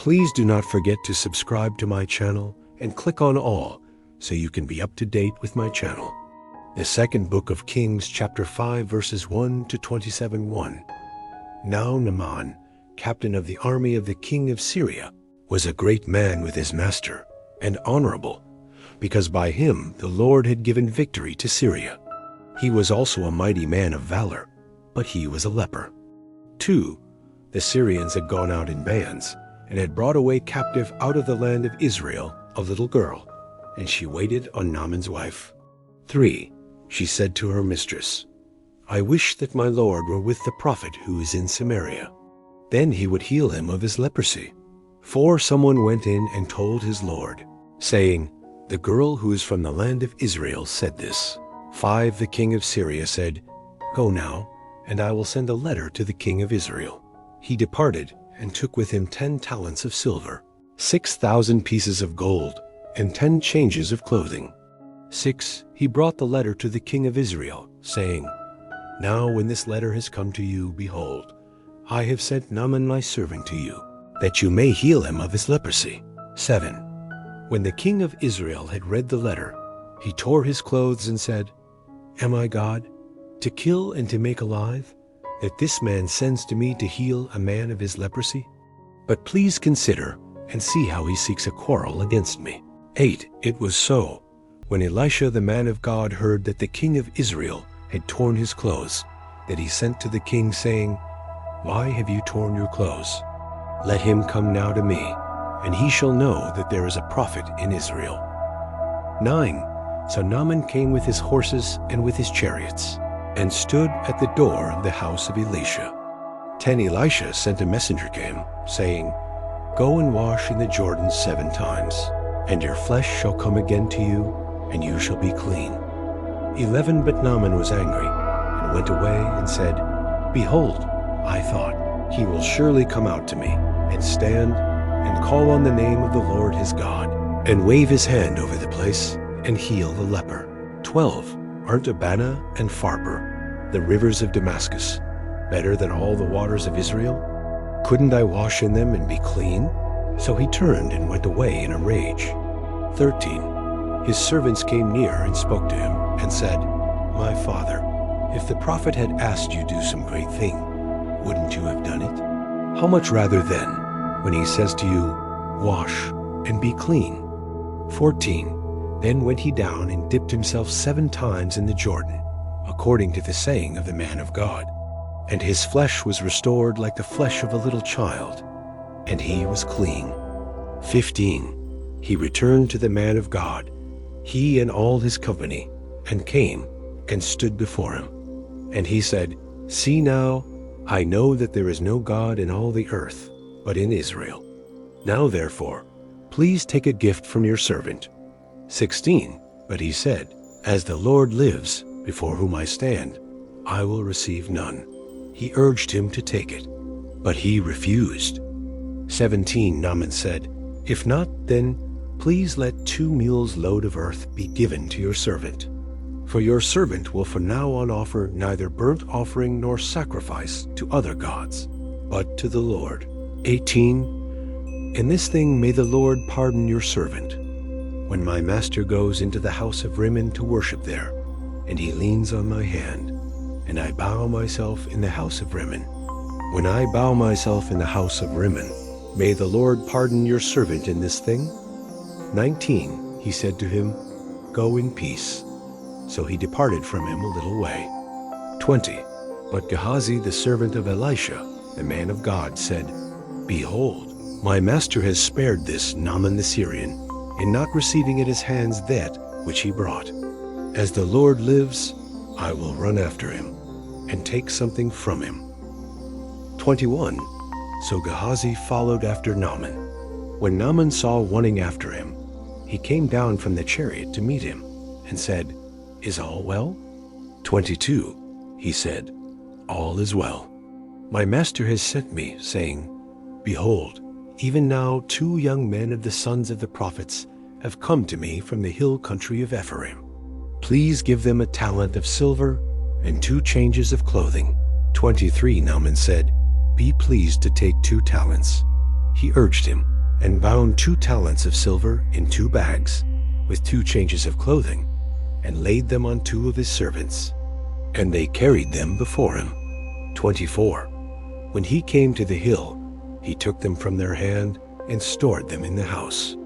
Please do not forget to subscribe to my channel and click on all so you can be up to date with my channel. The second book of Kings, chapter 5, verses 1 to 27:1. Now Naaman, captain of the army of the king of Syria, was a great man with his master, and honorable, because by him the Lord had given victory to Syria. He was also a mighty man of valor, but he was a leper. 2. The Syrians had gone out in bands, and had brought away captive out of the land of Israel a little girl, and she waited on Naaman's wife. 3. She said to her mistress, I wish that my Lord were with the prophet who is in Samaria. Then he would heal him of his leprosy. 4. Someone went in and told his Lord, saying, The girl who is from the land of Israel said this. 5. The king of Syria said, Go now, and I will send a letter to the king of Israel. He departed and took with him 10 talents of silver, 6,000 pieces of gold, and 10 changes of clothing. 6. He brought the letter to the king of Israel, saying, Now when this letter has come to you, behold, I have sent Naaman my servant to you, that you may heal him of his leprosy. 7. When the king of Israel had read the letter, he tore his clothes and said, Am I God, to kill and to make alive, that this man sends to me to heal a man of his leprosy? But please consider and see how he seeks a quarrel against me. 8. It was so, when Elisha the man of God heard that the king of Israel had torn his clothes, that he sent to the king, saying, Why have you torn your clothes? Let him come now to me, and he shall know that there is a prophet in Israel. 9. So Naaman came with his horses and with his chariots, and stood at the door of the house of Elisha. 10. Elisha sent a messenger to him, saying, Go and wash in the Jordan 7 times, and your flesh shall come again to you, and you shall be clean. 11. But Naaman was angry, and went away and said, Behold, I thought, he will surely come out to me, and stand, and call on the name of the Lord his God, and wave his hand over the place, and heal the leper. 12. Aren't Abana and Pharpar, the rivers of Damascus, better than all the waters of Israel? Couldn't I wash in them and be clean? So he turned and went away in a rage. 13. His servants came near and spoke to him, and said, My father, if the prophet had asked you to do some great thing, wouldn't you have done it? How much rather then, when he says to you, Wash and be clean? 14. Then went he down and dipped himself 7 times in the Jordan, according to the saying of the man of God. And his flesh was restored like the flesh of a little child, and he was clean. 15. He returned to the man of God, he and all his company, and came and stood before him. And he said, See now, I know that there is no God in all the earth, but in Israel. Now therefore, please take a gift from your servant. 16. But he said, As the Lord lives, before whom I stand, I will receive none. He urged him to take it, but he refused. 17. Naaman said, If not, then please let 2 mules' load of earth be given to your servant. For your servant will from now on offer neither burnt offering nor sacrifice to other gods, but to the Lord. 18. In this thing may the Lord pardon your servant. When my master goes into the house of Rimmon to worship there, and he leans on my hand, and I bow myself in the house of Rimmon. When I bow myself in the house of Rimmon, may the Lord pardon your servant in this thing? 19. He said to him, Go in peace. So he departed from him a little way. 20. But Gehazi, the servant of Elisha, the man of God, said, Behold, my master has spared this Naaman the Syrian, in not receiving at his hands that which he brought. As the Lord lives, I will run after him, and take something from him. 21. So Gehazi followed after Naaman. When Naaman saw running after him, he came down from the chariot to meet him, and said, Is all well? 22. He said, All is well. My master has sent me, saying, Behold, even now 2 young men of the sons of the prophets have come to me from the hill country of Ephraim. Please give them a talent of silver and 2 changes of clothing. 23. Naaman said, Be pleased to take 2 talents. He urged him, and bound 2 talents of silver in 2 bags, with 2 changes of clothing, and laid them on 2 of his servants. And they carried them before him. 24. When he came to the hill, he took them from their hand and stored them in the house.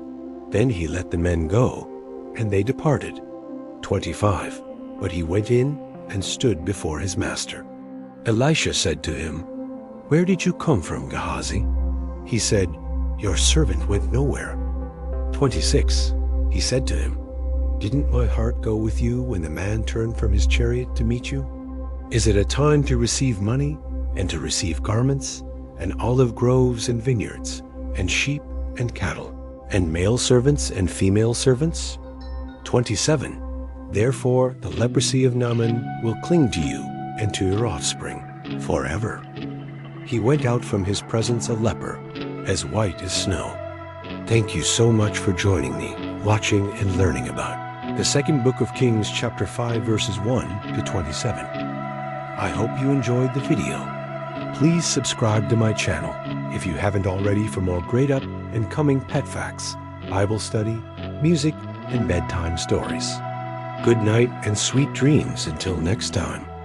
Then he let the men go, and they departed. 25. But he went in and stood before his master. Elisha said to him, "Where did you come from, Gehazi?" He said, "Your servant went nowhere." 26. He said to him, "Didn't my heart go with you when the man turned from his chariot to meet you? Is it a time to receive money, and to receive garments, and olive groves and vineyards, and sheep and cattle, and male servants and female servants?" 27. Therefore the leprosy of Naaman will cling to you and to your offspring forever. He went out from his presence a leper, as white as snow. Thank you so much for joining me, watching and learning about the second book of Kings, chapter 5, verses 1 to 27. I hope you enjoyed the video. Please subscribe to my channel if you haven't already for more great up and coming pet facts, Bible study, music, and bedtime stories. Good night and sweet dreams until next time.